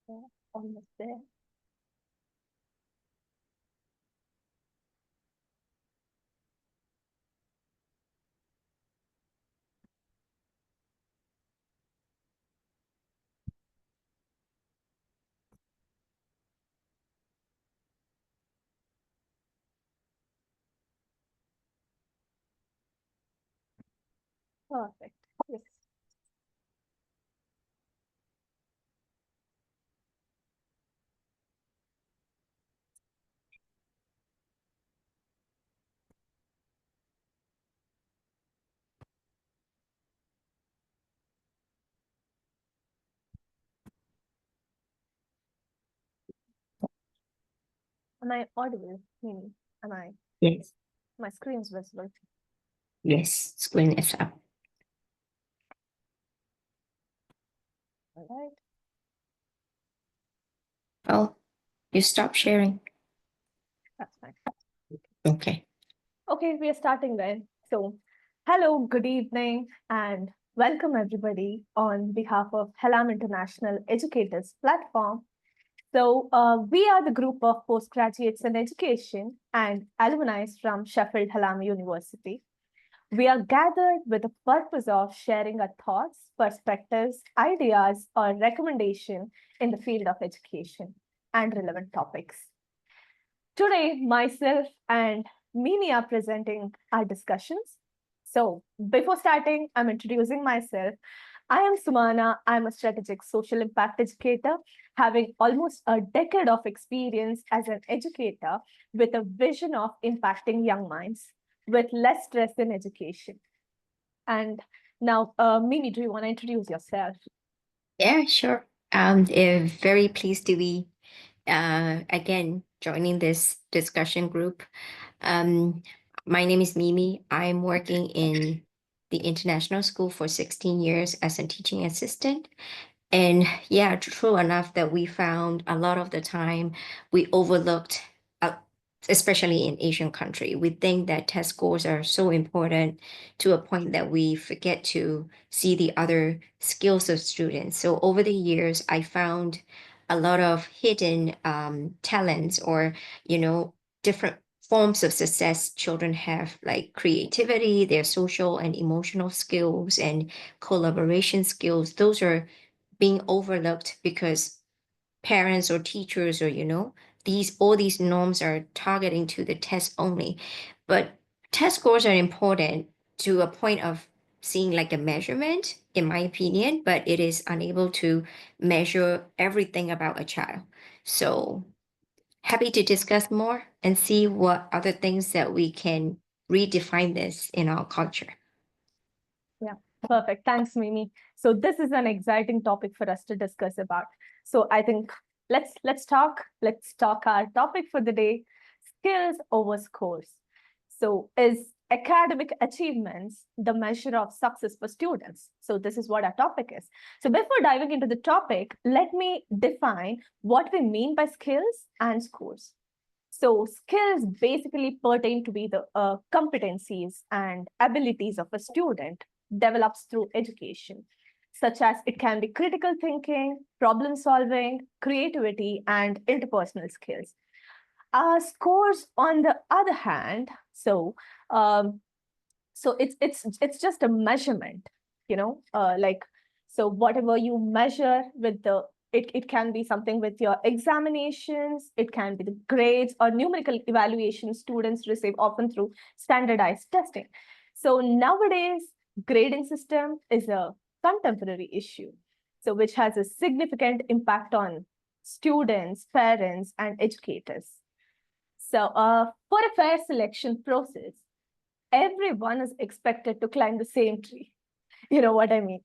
Yeah, almost there. Perfect. Yes. Am I audible? Am I? Yes, My screen's visible. yes, screen is up. All right. Oh, you stop sharing. That's fine. Okay. Okay, we are starting then. So, hello, good evening, and welcome everybody on behalf of Halam International Educators Platform. So, we are the group of postgraduates in education and alumni from Sheffield Hallam University. We are gathered with the purpose of sharing our thoughts, perspectives, ideas, or recommendation in the field of education and relevant topics. Today, myself and Mimi are presenting our discussions. So, before starting, I'm introducing myself. I am Sumana. I'm a strategic social impact educator, having almost a decade of experience as an educator with a vision of impacting young minds with less stress in education. And now, Mimi, do you want to introduce yourself? Yeah, sure. Very pleased to be again joining this discussion group. Um, my name is Mimi. I'm working in the International School for 16 years as a teaching assistant. And yeah, true enough that we found a lot of the time we overlooked, uh, especially in Asian country, we think that test scores are so important to a point that we forget to see the other skills of students. So over the years, I found a lot of hidden talents or, different forms of success children have, like creativity, their social and emotional skills and collaboration skills. Those are being overlooked because parents or teachers or these all these norms are targeting to the test only, but test scores are important to a point of seeing like a measurement in my opinion, but it is unable to measure everything about a child. So happy to discuss more and see what other things that we can redefine this in our culture. Yeah, perfect. Thanks, Mimi. So this is an exciting topic for us to discuss about. So I think let's talk our topic for the day: skills over scores. So is academic achievements the measure of success for students? So this is what our topic is. So before diving into the topic, let me define what we mean by skills and scores. So skills basically pertain to be the competencies and abilities of a student develops through education, such as it can be critical thinking, problem solving, creativity, and interpersonal skills. Scores, on the other hand, um, it's just a measurement, like so whatever you measure with it can be something with your examinations, it can be the grades or numerical evaluations students receive often through standardized testing. So nowadays, grading system is a contemporary issue, so which has a significant impact on students, parents, and educators. So for a fair selection process, everyone is expected to climb the same tree. You know what I mean?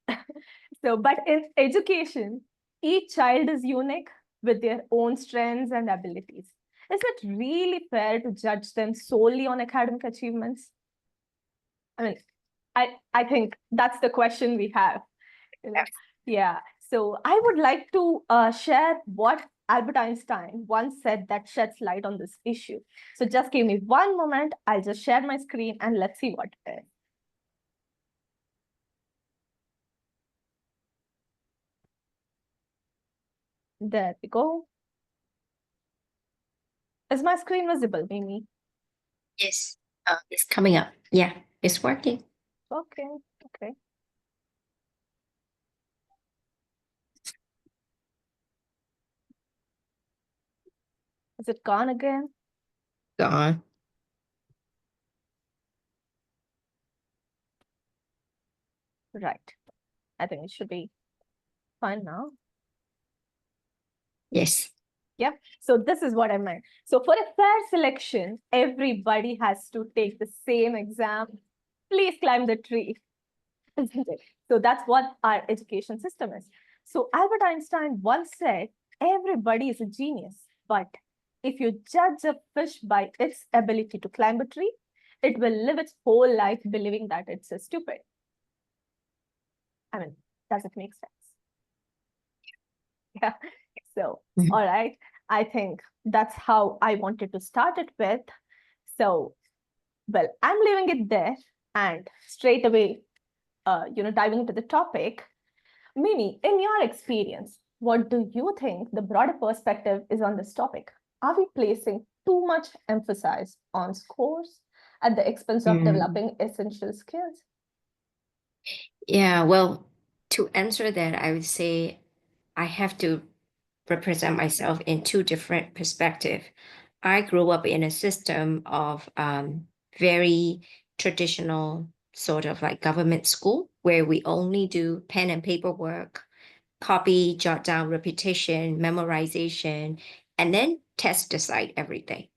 So, but in education, each child is unique with their own strengths and abilities. Is it really fair to judge them solely on academic achievements? I mean, I think that's the question we have. You know? Yeah. So I would like to share what Albert Einstein once said that sheds light on this issue. So just give me one moment. I'll just share my screen and let's see what it is. There we go. Is my screen visible, Mimi? Yes, it's coming up. Yeah, it's working. Okay, okay. Is it gone again? Gone. Right. I think it should be fine now. Yes. Yeah. So this is what I meant. So for a fair selection, everybody has to take the same exam. Please climb the tree, isn't it? So that's what our education system is. So Albert Einstein once said, everybody is a genius, but if you judge a fish by its ability to climb a tree, it will live its whole life believing that it's a stupid. I mean, does it make sense? Yeah. So, Mhm. all right. I think that's how I wanted to start it with. So, well, I'm leaving it there and straight away, diving into the topic. Mimi, in your experience, what do you think the broader perspective is on this topic? Are we placing too much emphasis on scores at the expense of developing essential skills? Yeah, well, to answer that, I would say I have to represent myself in two different perspectives. I grew up in a system of very traditional sort of like government school where we only do pen and paper work, copy, jot down repetition, memorization, and then test decide everything.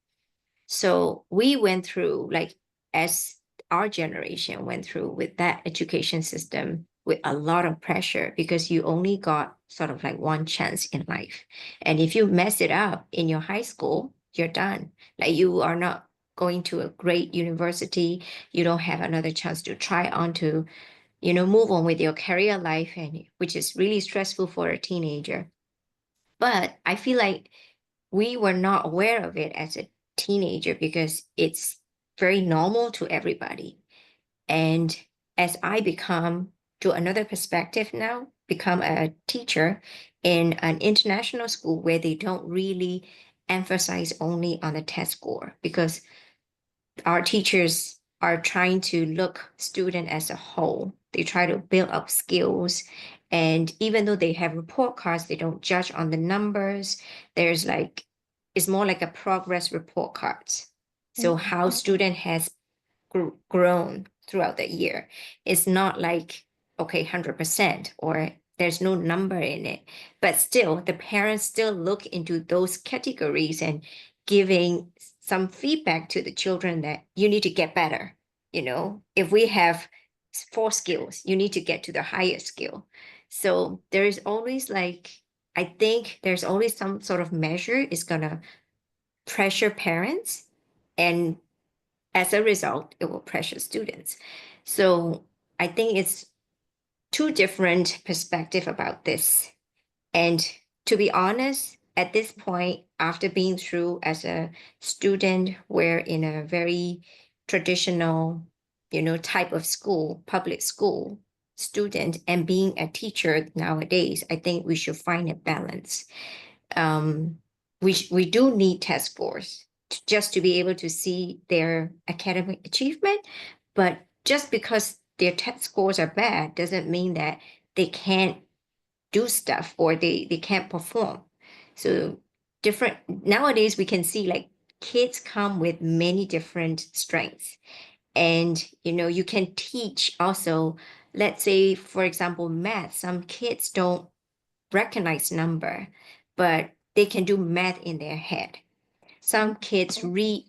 So we went through, like, as our generation went through with that education system with a lot of pressure because you only got sort of like one chance in life. And if you mess it up in your high school, you're done. Like you are not going to a great university. You don't have another chance to try on to, move on with your career life, and which is really stressful for a teenager. But I feel like we were not aware of it as a teenager because it's very normal to everybody. And as I become, to another perspective now, become a teacher in an international school where they don't really emphasize only on the test score, because our teachers are trying to look student as a whole. They try to build up skills. And even though they have report cards, they don't judge on the numbers. There's like, it's more like a progress report cards. So how student has grown throughout the year. It's not like, okay, 100%, or there's no number in it. But still, the parents still look into those categories and giving some feedback to the children that you need to get better. If we have 4 skills, you need to get to the highest skill. So there is always I think there's always some sort of measure is gonna pressure parents, and as a result, it will pressure students. So I think it's two different perspective about this. And to be honest, at this point, after being through as a student, we're in a very traditional, type of school, public school student, and being a teacher nowadays, I think we should find a balance. We do need test scores just to be able to see their academic achievement, but just because their test scores are bad doesn't mean that they can't do stuff or they can't perform. So different nowadays we can see like kids come with many different strengths, and you can teach also. Let's say, for example, math. Some kids don't recognize number, but they can do math in their head. Some kids read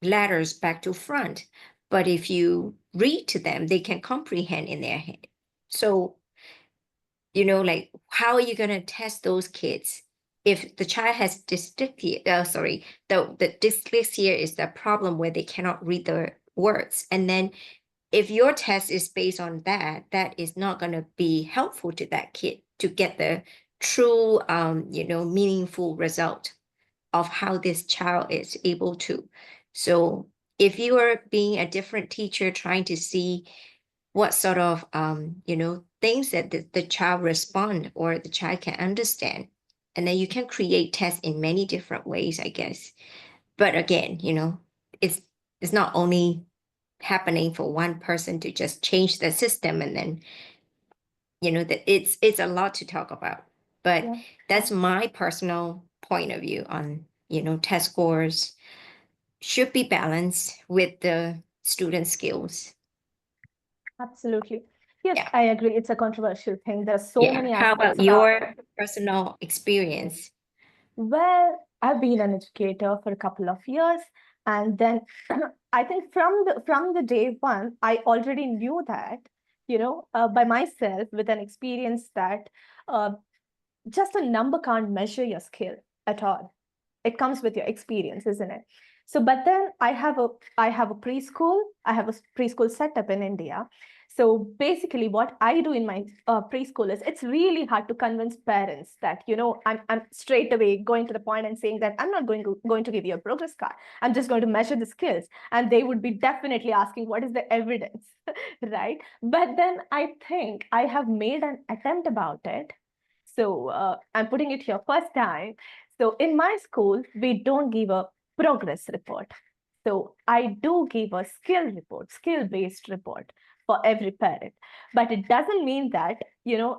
letters back to front, but if you read to them, they can comprehend in their head. So like how are you going to test those kids if the child has dyslexia? Sorry, the dyslexia is the problem where they cannot read the words, and then if your test is based on that, that is not going to be helpful to that kid to get the true, meaningful result of how this child is able to. So if you are being a different teacher trying to see what sort of things that the child respond or the child can understand, and then you can create tests in many different ways, I guess. But again, it's not only happening for one person to just change the system, and then that it's a lot to talk about. But Yeah. that's my personal point of view on test scores should be balanced with the student skills. Absolutely. Yes, Yeah. I agree. It's a controversial thing. There are so Yeah. many How aspects about about your it. personal experience? Well, I've been an educator for a couple of years, and then I think from the day one, I already knew that, by myself with an experience that uh, just a number can't measure your skill at all. It comes with your experience, isn't it? So but then I have a preschool. I have a preschool setup in India. So basically what I do in my preschool is, it's really hard to convince parents that, I'm straight away going to the point and saying that I'm not going to give you a progress card. I'm just going to measure the skills, and they would be definitely asking what is the evidence. Right? But then I think I have made an attempt about it. So I'm putting it here first time. So in my school, we don't give a progress report. So I do give a skill report, skill-based report for every parent. But it doesn't mean that,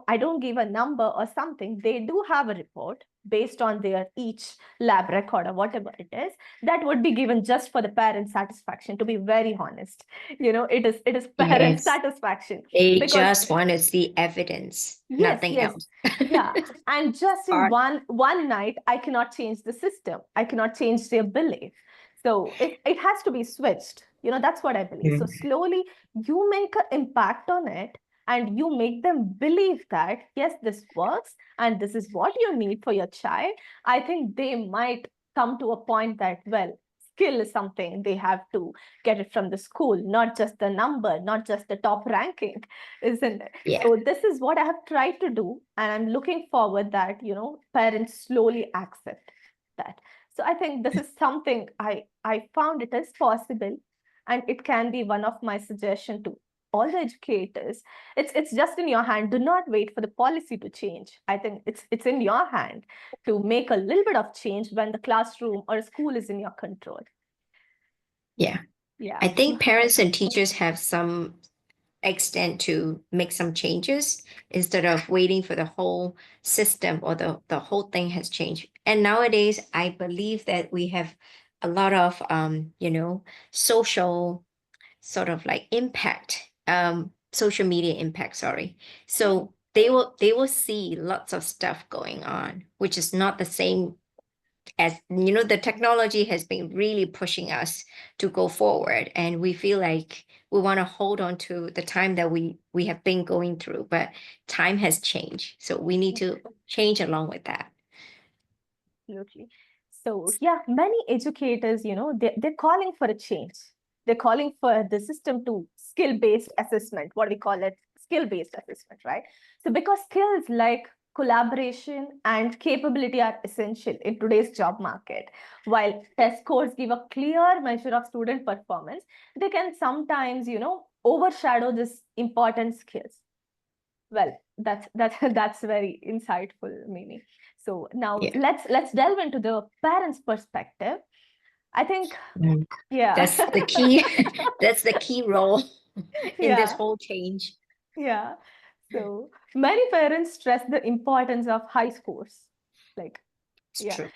I don't give a number or something. They do have a report based on their each lab record or whatever it is, that would be given just for the parent satisfaction, to be very honest. It is parent Yes. satisfaction. They Because just want to see evidence, yes, nothing yes. else. Yeah. And just in Art. one night, I cannot change the system. I cannot change their belief. So it has to be switched. That's what I believe. So Mm. slowly you make an impact on it, and you make them believe that, yes, this works and this is what you need for your child. I think they might come to a point that, well, skill is something they have to get it from the school, not just the number, not just the top ranking, isn't it? Yeah. So this is what I have tried to do, and I'm looking forward that, parents slowly accept that. So I think this is something I found it is possible, and it can be one of my suggestion to all the educators. It's just in your hand. Do not wait for the policy to change. I think it's in your hand to make a little bit of change when the classroom or school is in your control. Yeah. Yeah. I think parents and teachers have some extent to make some changes instead of waiting for the whole system or the whole thing has changed. And nowadays, I believe that we have a lot of social sort of like impact, social media impact, sorry. So they will see lots of stuff going on, which is not the same as the technology has been really pushing us to go forward, and we feel like we want to hold on to the time that we have been going through, but time has changed, so we need to change along with that. Absolutely. So yeah, many educators, they're calling for a change. They're calling for the system to skill-based assessment, what we call it, skill-based assessment, right? So because skills like collaboration and capability are essential in today's job market, while test scores give a clear measure of student performance, they can sometimes, overshadow this important skills. Well, that's very insightful, Mimi. So now Yeah. let's delve into the parents' perspective. I think, Mm. yeah. That's the key. That's the key role in this Yeah, whole change. yeah. So many parents stress the importance of high scores, like, It's yeah, true.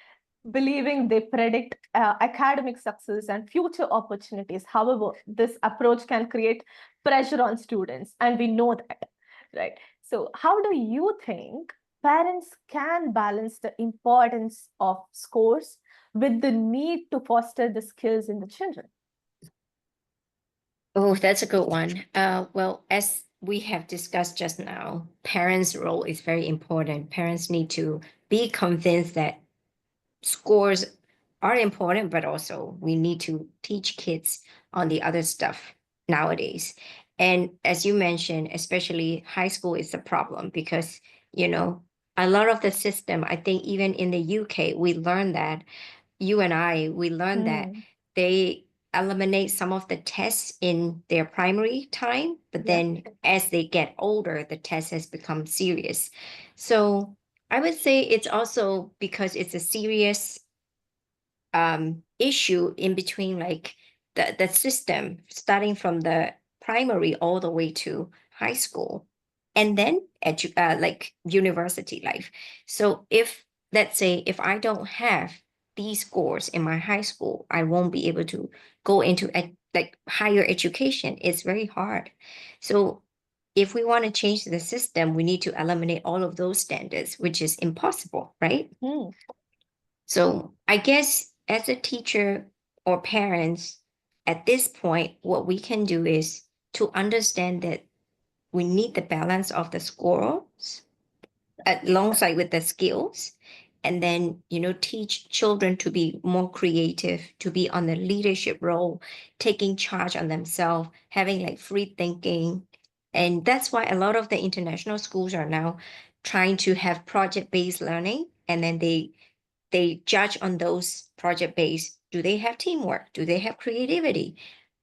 believing they predict academic success and future opportunities. However, this approach can create pressure on students, and we know that, right? So how do you think parents can balance the importance of scores with the need to foster the skills in the children? Oh, that's a good one. Well, as we have discussed just now, parents' role is very important. Parents need to be convinced that scores are important, but also we need to teach kids on the other stuff nowadays. And as you mentioned, especially high school is a problem because, you know, a lot of the system, I think even in the UK, we learned that, you and I, we learned that Hmm. they eliminate some of the tests in their primary time, but Yeah. then as they get older, the test has become serious. So I would say it's also because it's a serious issue in between, like the system starting from the primary all the way to high school and then like university life. So if, let's say, if I don't have these scores in my high school, I won't be able to go into like higher education. It's very hard. So if we want to change the system, we need to eliminate all of those standards, which is impossible, right? Hmm. So I guess as a teacher or parents, at this point, what we can do is to understand that we need the balance of the scores alongside with the skills, and then, you know, teach children to be more creative, to be on the leadership role, taking charge on themselves, having like free thinking. And that's why a lot of the international schools are now trying to have project-based learning, and then they judge on those project based. Do they have teamwork? Do they have creativity?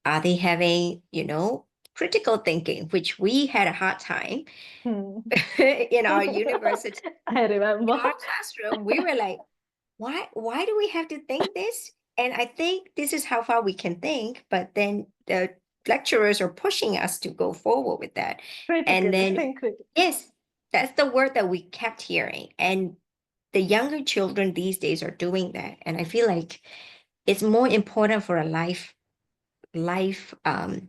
Are they having, you know, critical thinking, which we had a hard time Hmm. in our university, I remember. in our classroom. We were like, why do we have to think this? And I think this is how far we can think, but then the lecturers are pushing us to go forward with that. And Critical, then, think critical. yes, that's the word that we kept hearing. And the younger children these days are doing that. And I feel like it's more important for a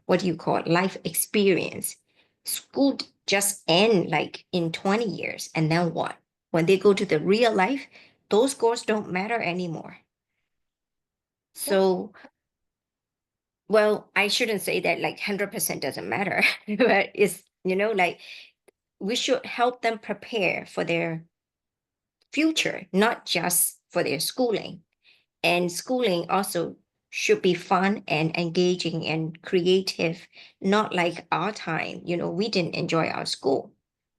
what do you call it, life experience. School just end like in 20 years, and then what? When they go to the real life, those scores don't matter anymore. Yeah. So, well, I shouldn't say that like 100% doesn't matter, but it's, you know, like we should help them prepare for their future, not just for their schooling. And schooling also should be fun and engaging and creative, not like our time. You know, we didn't enjoy our school.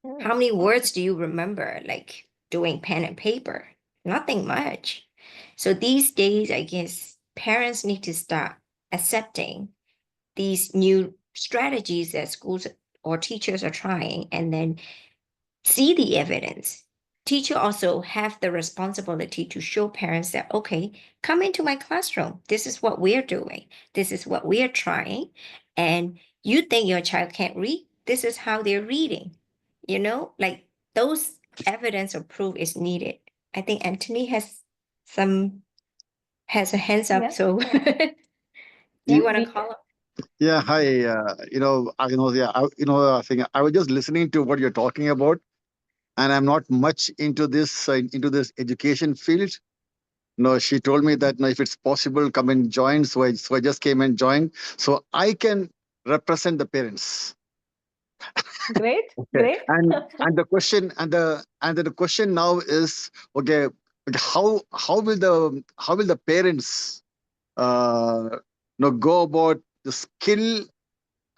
Hmm. How many words do you remember, like doing pen and paper? Nothing much. So these days, I guess parents need to start accepting these new strategies that schools or teachers are trying, and then see the evidence. Teacher also have the responsibility to show parents that, okay, come into my classroom. This is what we're doing. This is what we are trying. And you think your child can't read? This is how they're reading. You know, like those evidence or proof is needed. I think Anthony has a hands up. Yeah. So do Yeah. you want to We, call up? Yeah, hi. Yeah, I think I was just listening to what you're talking about, and I'm not much into this education field. No, she told me that no, if it's possible, come and join. So I just came and joined, so I can represent the parents. great, Okay, great. and the question and the question now is okay, how will the parents go about the skill,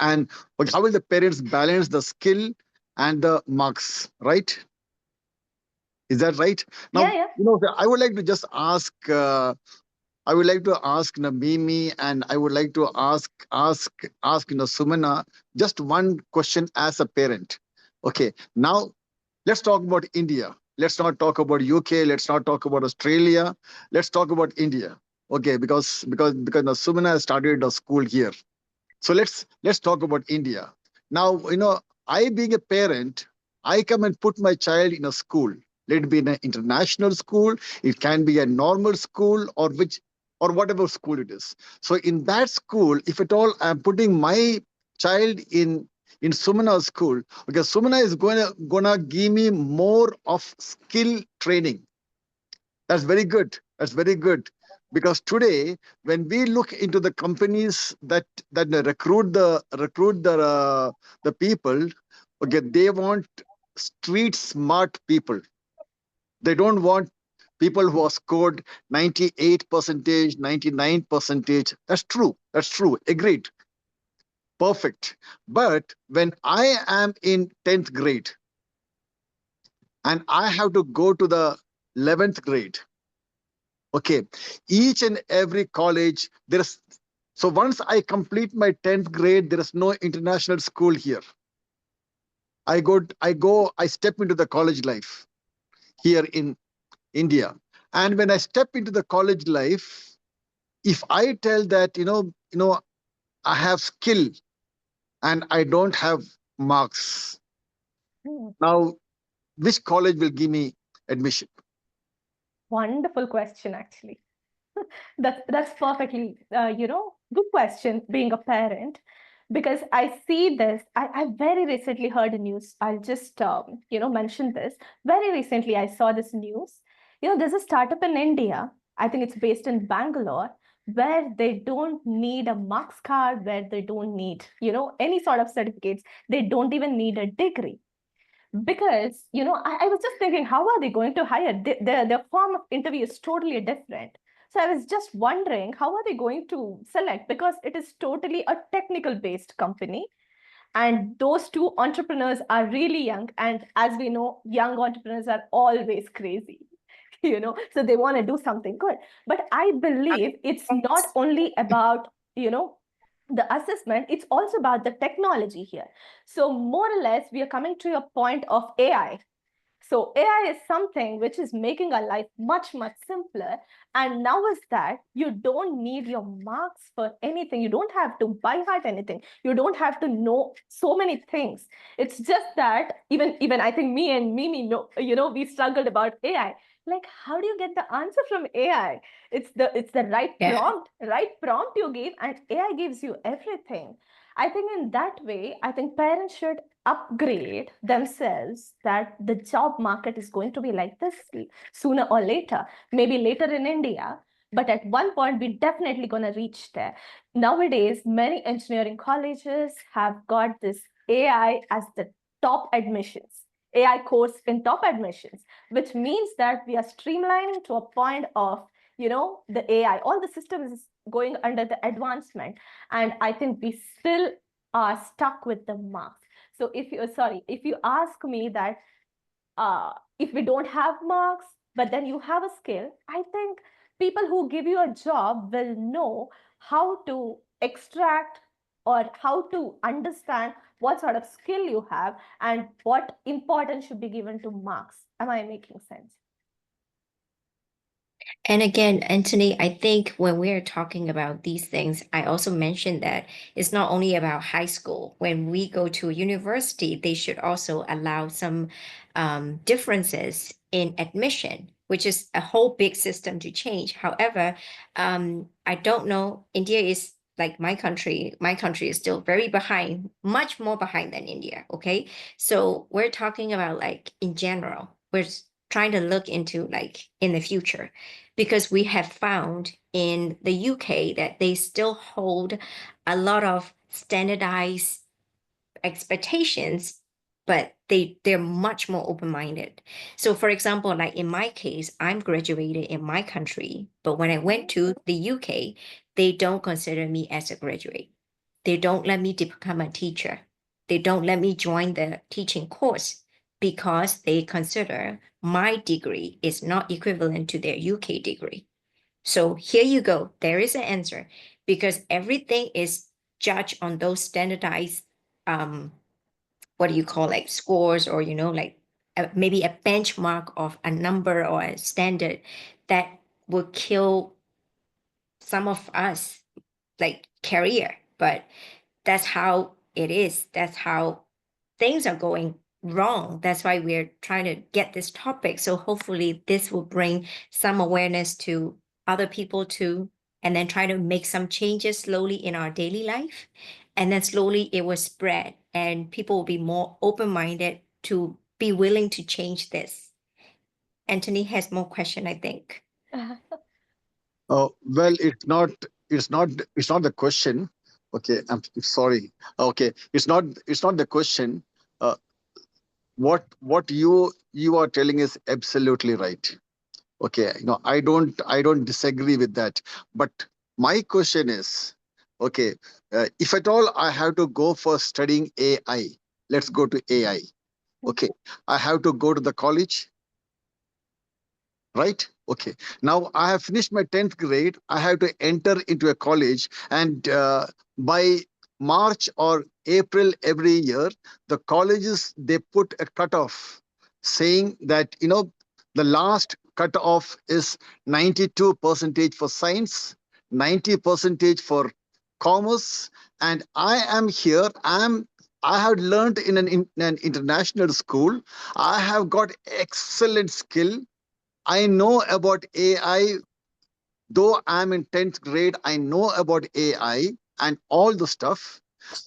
and how will the parents balance the skill and the marks, right? Is that right? Yeah, Now, yeah. I would like to just ask I would like to ask Mimi, and I would like to ask Sumana just one question as a parent. Okay, now let's talk about India. Let's not talk about UK. Let's not talk about Australia. Let's talk about India. Okay, because Sumana has started a school here. So let's talk about India. Now, I being a parent, I come and put my child in a school. Let it be in an international school, it can be a normal school, or whatever school it is. So in that school, if at all I'm putting my child in Sumana's school, because Sumana is gonna give me more of skill training. That's very good. That's very good. Because today, when we look into the companies that recruit the people, okay, they want street smart people. They don't want people who are scored 98 percentage, 99 percentage. That's true. That's true. Agreed. Perfect. But when I am in 10th grade and I have to go to the 11th grade, okay, each and every college, there's so once I complete my 10th grade, there is no international school here. I step into the college life here in India. And when I step into the college life, if I tell that, I have skill and I don't have marks, Hmm. now which college will give me admission? Wonderful question, actually. That's perfectly, good question, being a parent, because I see this. I very recently heard a news. I'll just, mention this. Very recently, I saw this news. There's a startup in India. I think it's based in Bangalore, where they don't need a marks card, where they don't need, any sort of certificates. They don't even need a degree. Because, I was just thinking, how are they going to hire? Their form of interview is totally different. So I was just wondering, how are they going to select? Because it is totally a technical based company. And those two entrepreneurs are really young. And as we know, young entrepreneurs are always crazy, so they want to do something good. But I believe it's not only about, the assessment, it's also about the technology here. So more or less, we are coming to a point of AI. So AI is something which is making our life much, much simpler. And now is that you don't need your marks for anything. You don't have to by heart anything. You don't have to know so many things. It's just that even I think me and Mimi know, we struggled about AI. Like, how do you get the answer from AI? It's the Yeah. right prompt you give, and AI gives you everything. I think in that way, I think parents should upgrade themselves, that the job market is going to be like this sooner or later, maybe later in India, but at one point we're definitely going to reach there. Nowadays, many engineering colleges have got this AI as the top admissions, AI course in top admissions, which means that we are streamlining to a point of, the AI, all the systems is going under the advancement. And I think we still are stuck with the marks. So if you ask me that, if we don't have marks, but then you have a skill, I think people who give you a job will know how to extract or how to understand what sort of skill you have and what importance should be given to marks. Am I making sense? And again, Anthony, I think when we're talking about these things, I also mentioned that it's not only about high school. When we go to university, they should also allow some differences in admission, which is a whole big system to change. However, I don't know. India is like my country. My country is still very behind, much more behind than India. Okay. So we're talking about like in general, trying to look into like in the future, because we have found in the UK that they still hold a lot of standardized expectations, but they're much more open-minded. So for example, like in my case, I'm graduated in my country, but when I went to the UK, they don't consider me as a graduate. They don't let me become a teacher. They don't let me join the teaching course because they consider my degree is not equivalent to their UK degree. So here you go. There is an answer, because everything is judged on those standardized, what do you call, like scores, or like maybe a benchmark of a number or a standard that will kill some of us like career. But that's how it is. That's how things are going wrong. That's why we're trying to get this topic. So hopefully this will bring some awareness to other people too, and then try to make some changes slowly in our daily life. And then slowly it will spread and people will be more open-minded to be willing to change this. Anthony has more question, I think. Well, it's not the question. Okay, I'm sorry. Okay, it's not the question. Uh, what you are telling is absolutely right. Okay, I don't disagree with that. But my question is, okay, if at all I have to go for studying AI, let's go to AI. Okay, I have to go to the college, right? Okay, now I have finished my 10th grade. I have to enter into a college, and by March or April every year, the colleges they put a cutoff saying that the last cutoff is 92 percentage for science, 90 percentage for commerce. And I am here. I have learned in an international school. I have got excellent skill. I know about AI, though I'm in 10th grade, I know about AI and all the stuff,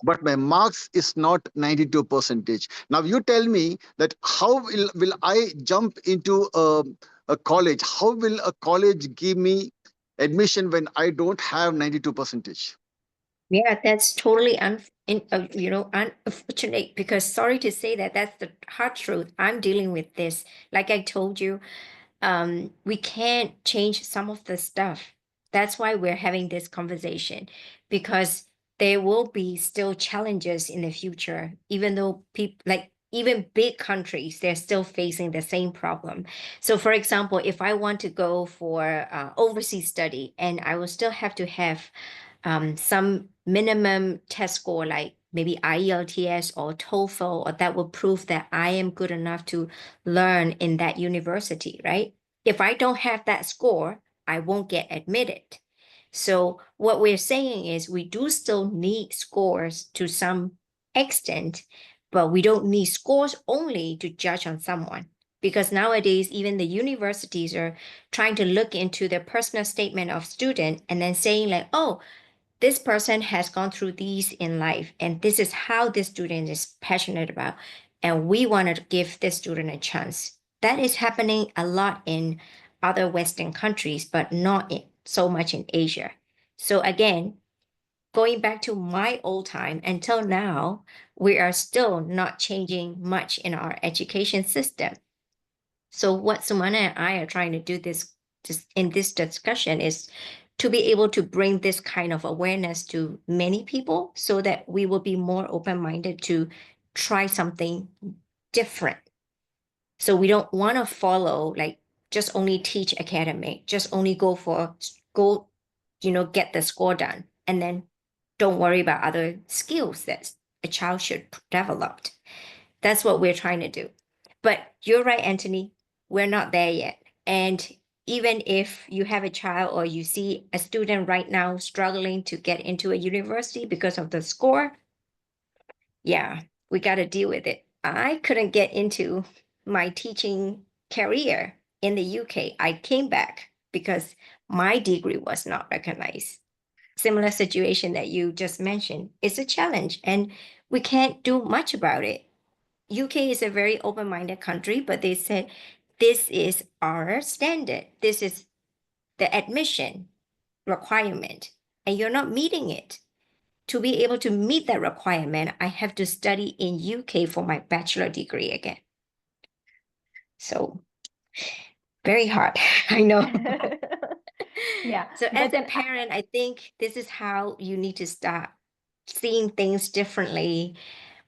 but my marks is not 92 percentage. Now you tell me that how will I jump into a college? How will a college give me admission when I don't have 92 percentage? Yeah, that's totally unfortunate, because sorry to say that that's the hard truth. I'm dealing with this. Like I told you, we can't change some of the stuff. That's why we're having this conversation, because there will be still challenges in the future, even though people like even big countries, they're still facing the same problem. So, for example, if I want to go for overseas study, and I will still have to have some minimum test score, like maybe IELTS or TOEFL, or that will prove that I am good enough to learn in that university, right? If I don't have that score, I won't get admitted. So what we're saying is we do still need scores to some extent, but we don't need scores only to judge on someone. Because nowadays, even the universities are trying to look into the personal statement of student and then saying like, oh, this person has gone through these in life, and this is how this student is passionate about, and we want to give this student a chance. That is happening a lot in other Western countries, but not so much in Asia. So again, going back to my old time until now, we are still not changing much in our education system. So what Sumana and I are trying to do this in this discussion is to be able to bring this kind of awareness to many people, so that we will be more open-minded to try something different. So we don't want to follow like just only teach academic, just only go, get the score done, and then don't worry about other skills that a child should develop. That's what we're trying to do. But you're right, Anthony, we're not there yet. And even if you have a child or you see a student right now struggling to get into a university because of the score, yeah, we got to deal with it. I couldn't get into my teaching career in the UK. I came back because my degree was not recognized. Similar situation that you just mentioned. It's a challenge, and we can't do much about it. UK is a very open-minded country, but they said this is our standard. This is the admission requirement, and you're not meeting it. To be able to meet that requirement, I have to study in UK for my bachelor degree again. So very hard, I know. Yeah, So as but a parent, I think this is how you need to start seeing things differently,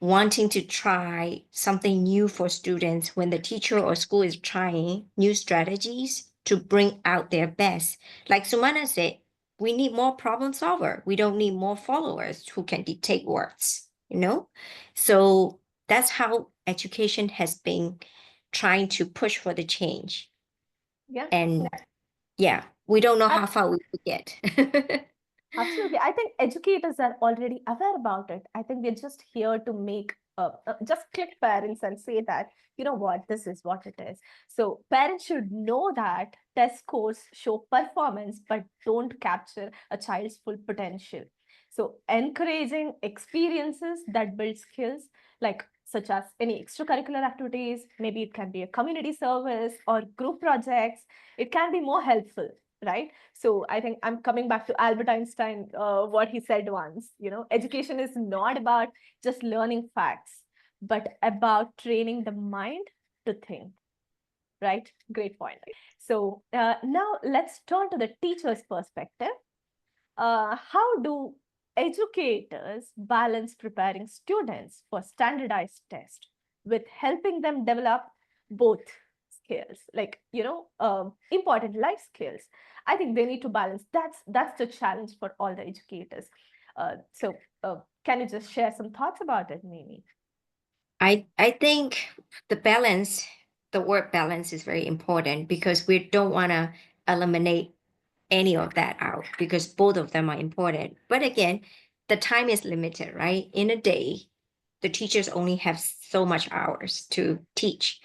wanting to try something new for students when the teacher or school is trying new strategies to bring out their best. Like Sumana said, we need more problem solver. We don't need more followers who can dictate words, So that's how education has been trying to push for the change. yeah, And yeah, we don't know how far we could get. absolutely. I think educators are already aware about it. I think we're just here to make just click parents and say that, you know what, this is what it is. So parents should know that test scores show performance, but don't capture a child's full potential. So encouraging experiences that build skills, like such as any extracurricular activities, maybe it can be a community service or group projects, it can be more helpful, right? So I think I'm coming back to Albert Einstein, what he said once, education is not about just learning facts, but about training the mind to think, right? Great point. So now let's turn to the teacher's perspective. How do educators balance preparing students for standardized tests with helping them develop both skills, like important life skills? I think they need to balance. That's the challenge for all the educators. So can you just share some thoughts about it, Mimi? I think the word balance is very important because we don't want to eliminate any of that out because both of them are important. But again, the time is limited, right? In a day, the teachers only have so much hours to teach.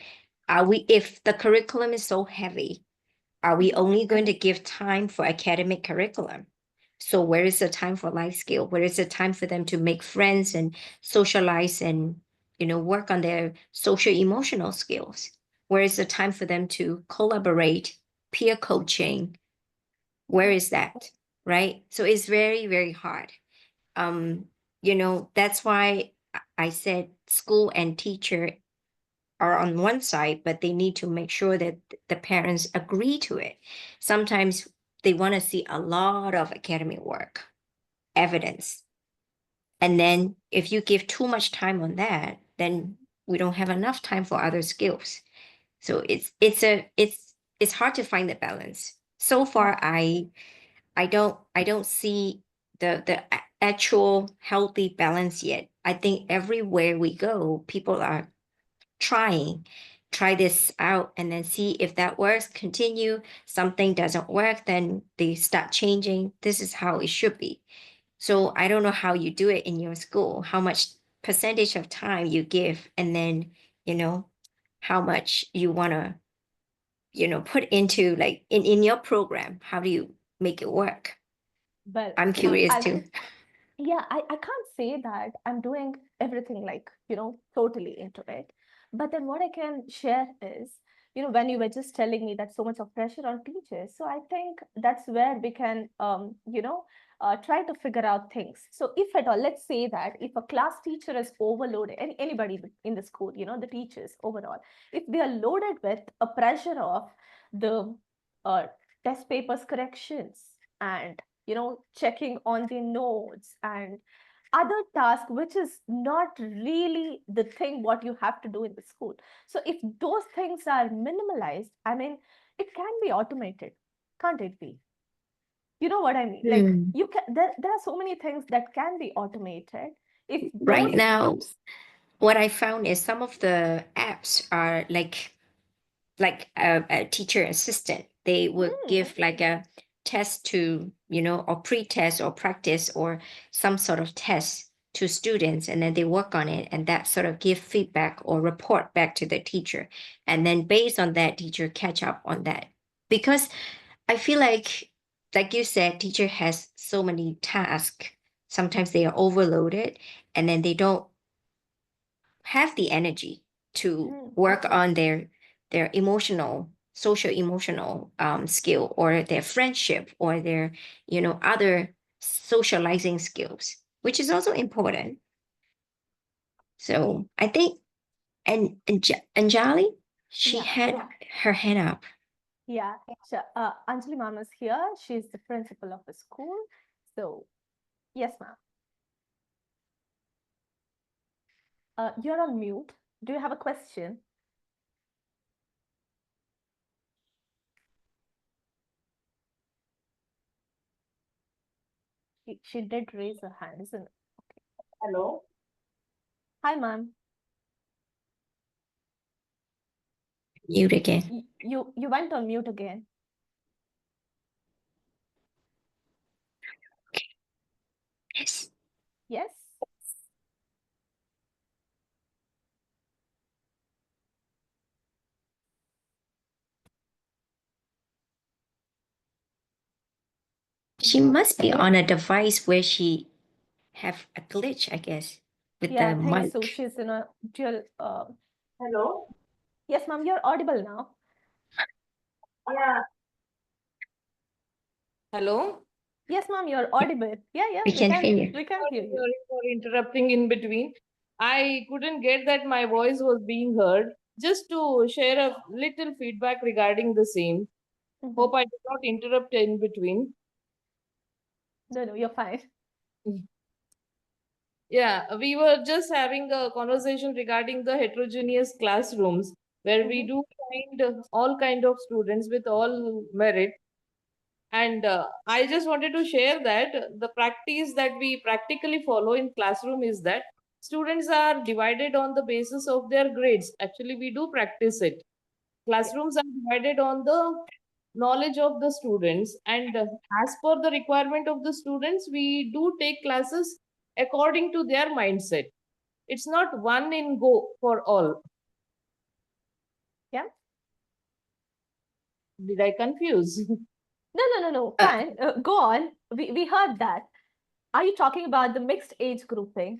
If the curriculum is so heavy, are we only going to give time for academic curriculum? So where is the time for life skill? Where is the time for them to make friends and socialize and work on their social emotional skills? Where is the time for them to collaborate, peer coaching? Where is that? Right? So it's very, very hard. That's why I said school and teacher are on one side, but they need to make sure that the parents agree to it. Sometimes they want to see a lot of academic work, evidence. And then if you give too much time on that, then we don't have enough time for other skills. So it's hard to find the balance. So far, I don't see the actual healthy balance yet. I think everywhere we go, people are try this out and then see if that works, continue. Something doesn't work, then they start changing. This is how it should be. So I don't know how you do it in your school, how much percentage of time you give, and then, how much you want to, put into like in your program. How do you make it work? Well, I'm curious too. Yeah, I can't say that I'm doing everything like, totally into it. But then what I can share is, when you were just telling me that so much of pressure on teachers, so I think that's where we can, try to figure out things. So if at all, let's say that if a class teacher is overloaded, anybody in the school, the teachers overall, if they are loaded with a pressure of the uh, test papers corrections and checking on the notes and other task which is not really the thing what you have to do in the school. So if those things are minimalized, I mean, it can be automated, can't it be? You know what I mean? Like you can there are so many things that can be automated if Right those now, what I found is some of the apps are like a teacher assistant. They would give like a test to, or pre-test or practice or some sort of test to students, and then they work on it, and that sort of give feedback or report back to the teacher. And then based on that, teacher catch up on that. Because I feel like you said, teacher has so many tasks. Sometimes they are overloaded, and then they don't have the energy to work on their social emotional skill, or their friendship, or their other socializing skills, which is also important. So I think Anjali, she had her hand up. Yeah, so, Anjali ma'am is here. She's the principal of the school. So yes, ma'am. You're on mute. Do you have a question? She did raise her hand, isn't it? Okay. Hello. Hi, ma'am. Mute again. You went on mute again. Yes. Yes. She must be on a device where she have a glitch, I guess, with Yeah, the I think mic. so. She's in a dual. Hello. Yes, ma'am. You're audible now. Yeah. Hello? Yes, ma'am, you're audible. Yeah, We can hear you. we can hear you. Sorry for interrupting in between. I couldn't get that my voice was being heard. Just to share a little feedback regarding the same. Mhm. Hope I did not interrupt in between. No, you're fine. Yeah, we were just having a conversation regarding the heterogeneous classrooms where we Mhm. do find all kind of students with all merit. And I just wanted to share that the practice that we practically follow in classroom is that students are divided on the basis of their grades. Actually, we do practice it. Classrooms are divided on the knowledge of the students, and as per the requirement of the students, we do take classes according to their mindset. It's not one in go for all. Yeah. Did I confuse? No, Uh, fine. Go on. We heard that. Are you talking about the mixed age grouping?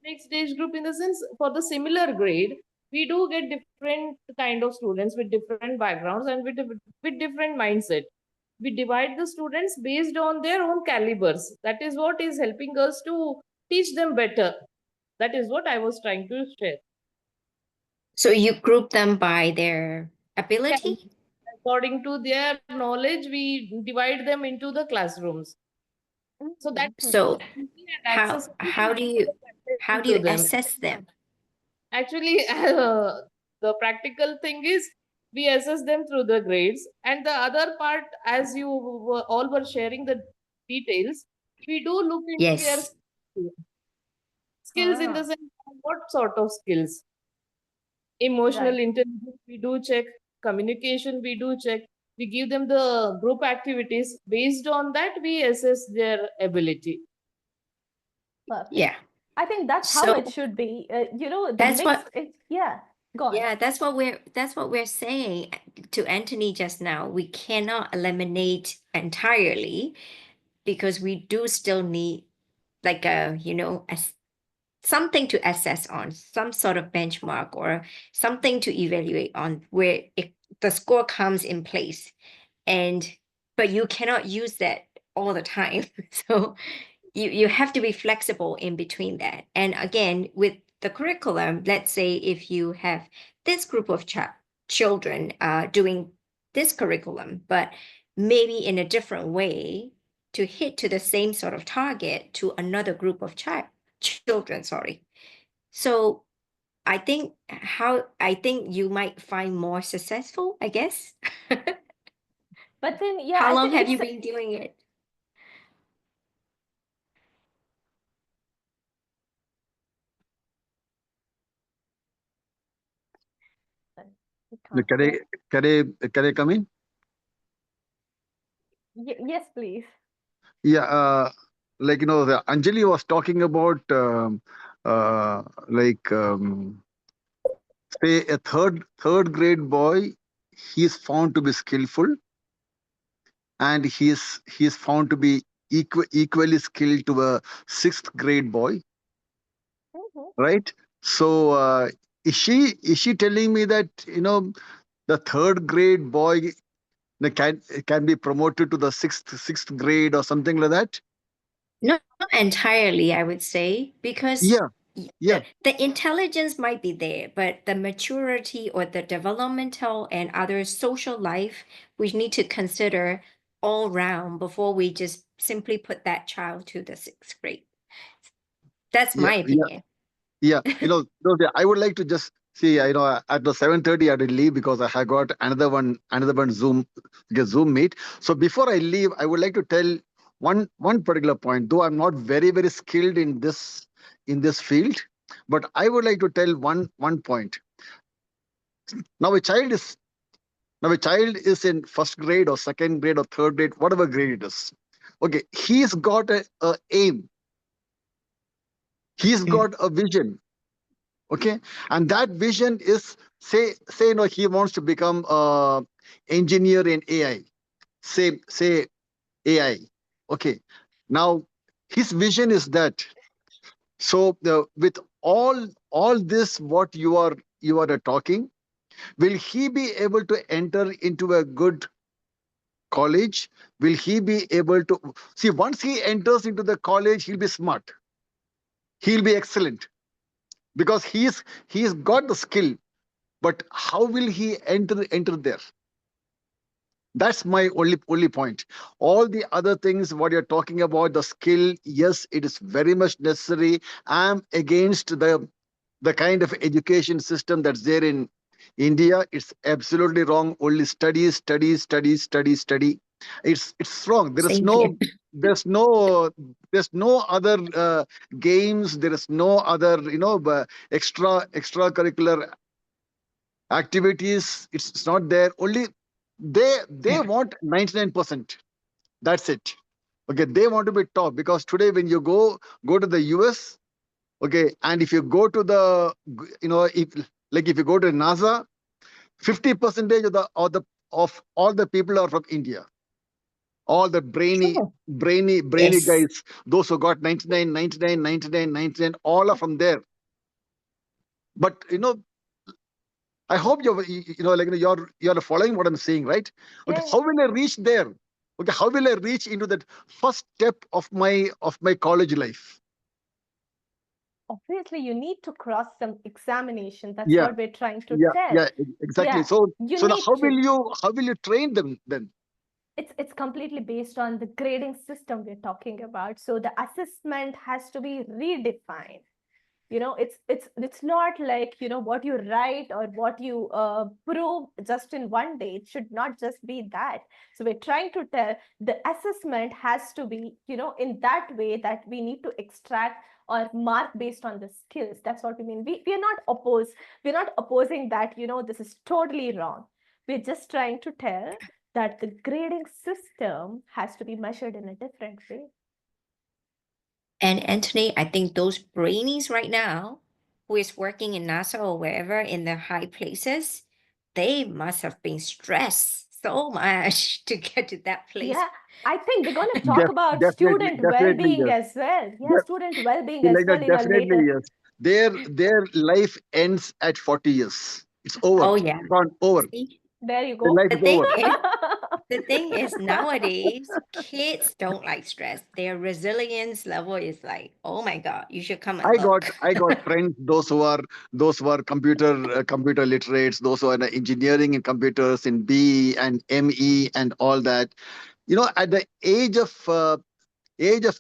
Next age group, in the sense, for the similar grade, we do get different kind of students with different backgrounds and with different mindset. We divide the students based on their own calibers. That is what is helping us to teach them better. That is what I was trying to share. so you group them by their ability? According to their knowledge, we divide them into the classrooms. So that Mhm. So easy and how accessible how do to you them. assess them? Actually, the practical thing is we assess them through the grades, and the other part, as you all were sharing the details, we do look into their Yes. skills in the Ah, sense of what sort of skills. Emotional right. intelligence, we do check. Communication, we do check. We give them the group activities. Based on that, we assess their ability. Perfect. Yeah. I think that's how it So should be. The that's mixed what age. Yeah, go on. yeah, that's what we're saying to Anthony just now. We cannot eliminate entirely because we do still need like a, something to assess on, some sort of benchmark or something to evaluate on where the score comes in place. And but you cannot use that all the time. So you have to be flexible in between that. And again, with the curriculum, let's say if you have this group of children doing this curriculum, but maybe in a different way to hit to the same sort of target to another group of children, sorry. So I think you might find more successful, I guess. But then, yeah, How I long think have you it's been doing it? we can't Can I, hear. can I come in? Yes, please. Yeah, like the Anjali was talking about like say a third grade boy, he's found to be skillful, and he's found to be equally skilled to a sixth grade boy, Mhm. right? So is she telling me that the third grade boy can be promoted to the sixth grade or something like that? Not entirely, I would say, because Yeah, yeah, the intelligence might be there, but the maturity or the developmental and other social life, we need to consider all round before we just simply put that child to the sixth grade. That's yeah, my yeah. opinion. Yeah, I would like to just see, at the 7:30 I had to leave because I have got another one Zoom meet. So before I leave, I would like to tell one particular point, though I'm not very, very skilled in this field, but I would like to tell one point. Now a child is in first grade or second grade or third grade, whatever grade it is. Okay, he's got a aim, he's Mm. got a vision. Okay, and that vision is, say he wants to become a engineer in AI, say AI. Okay, now his vision is that. So with all this what you are talking, will he be able to enter into a good college, will he be able to see once he enters into the college, he'll be smart, he'll be excellent because he's got the skill. But how will he enter there? That's my only point. All the other things, what you're talking about, the skill, yes, it is very much necessary. I'm against the kind of education system that's there in India. It's absolutely wrong. Only study, study, study, study, study. It's wrong. Same here. There's no there's no other games. There is no other extracurricular activities. It's not there. Only they Yeah. want 99%. That's it. Okay, they want to be top because today when you go to the US, okay, and if you go to the if you go to NASA, 50% of all the people are from India. All the brainy Sure. brainy Yes. guys, those who got 99, 99, 99, 99, all are from there. But I hope you're following what I'm saying, right? Okay, Yeah. how will I reach there? Okay, how will I reach into that first step of my college life? Obviously, you need to cross some examination. That's Yeah, what we're trying to yeah, tell. yeah, exactly. Yeah, So you now need to. how will you train them then? It's completely based on the grading system we're talking about. So the assessment has to be redefined. It's not like what you write or what you prove just in one day. It should not just be that. So we're trying to tell the assessment has to be in that way that we need to extract or mark based on the skills. That's what we mean. We're not opposed. We're not opposing that this is totally wrong. We're just trying to tell that the grading system has to be measured in a different way. And Anthony, I think those brainies right now, who is working in NASA or wherever in the high places, they must have been stressed so much to get to that place. Yeah, I think we're going to talk about Definitely, student definitely well-being yes. as well. Yeah, student well-being as Like well that, in a definitely later. yes. Their life ends at 40 years. It's over. Oh yeah. Gone over. See, There you The go. life the is thing over. is, the thing is nowadays kids don't like stress. Their resilience level is like, oh my God, you should come and look. I got friends, those who are computer literates, those who are in engineering and computers in BE and ME and all that. At the age of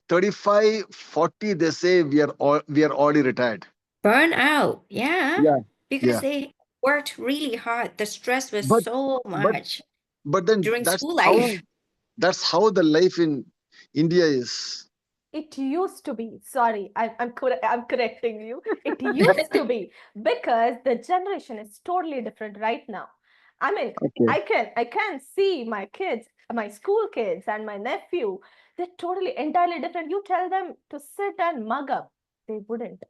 35, 40, they say we are already retired. Burn out, yeah, Yeah, because yeah. they worked really hard. The stress was But so but much but then during school life. that's how the life in India is. It used to be, sorry, I'm correcting you. It used to be because the generation is totally different right now. I mean, Okay. I can see my kids, my school kids and my nephew, they're totally entirely different. You tell them to sit and mug up, they wouldn't.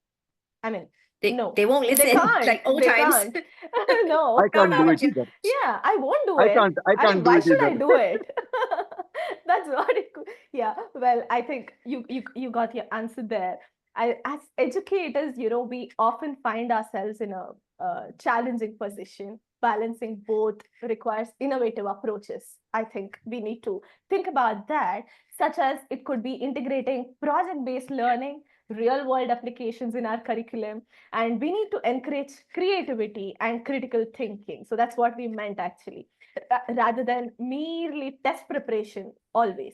I mean, no, They won't they listen can't. like old They times. can't. No. I can't do it Just- either. Yeah, I won't do I it. can't I mean, do why it should I either. do it? That's what it could. Yeah, well, I think you got your answer there. As educators, we often find ourselves in a challenging position. Balancing both requires innovative approaches. I think we need to think about that, such as it could be integrating project-based learning, real-world applications in our curriculum, and we need to encourage creativity and critical thinking. So that's what we meant actually, rather than merely test preparation always.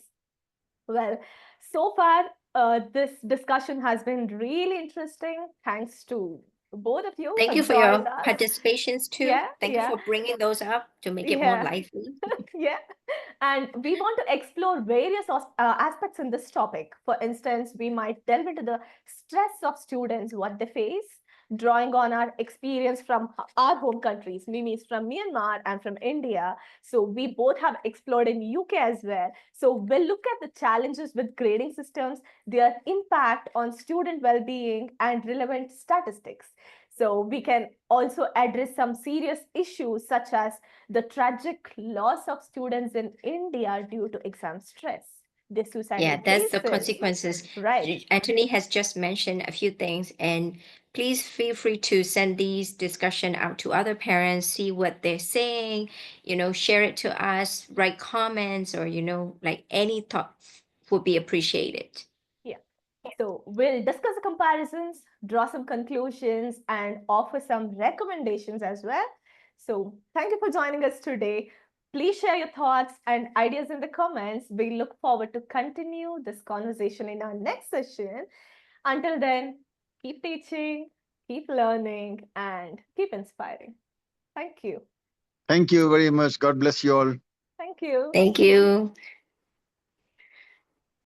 Well, so far, this discussion has been really interesting. Thanks to both of you Thank who you for your joined us. participations too. Yeah, Thank you yeah. for bringing those up to make it more Yeah. lively. Yeah. And we want to explore various aspects in this topic. For instance, we might delve into the stress of students, what they face, drawing on our experience from our home countries. Mimi is from Myanmar and from India. So we both have explored in UK as well. So we'll look at the challenges with grading systems, their impact on student well-being, and relevant statistics. So we can also address some serious issues such as the tragic loss of students in India due to exam stress. the suicidal Yeah, that's the cases. consequences. Right. Anthony has just mentioned a few things, and please feel free to send these discussion out to other parents, see what they're saying, share it to us, write comments, or, like any thoughts would be appreciated. So we'll discuss the comparisons, draw some conclusions, and offer some recommendations as well. So thank you for joining us today. Please share your thoughts and ideas in the comments. We look forward to continue this conversation in our next session. Until then, keep teaching, keep learning, and keep inspiring. Thank you. Thank you very much. God bless you all. Thank you. Thank you.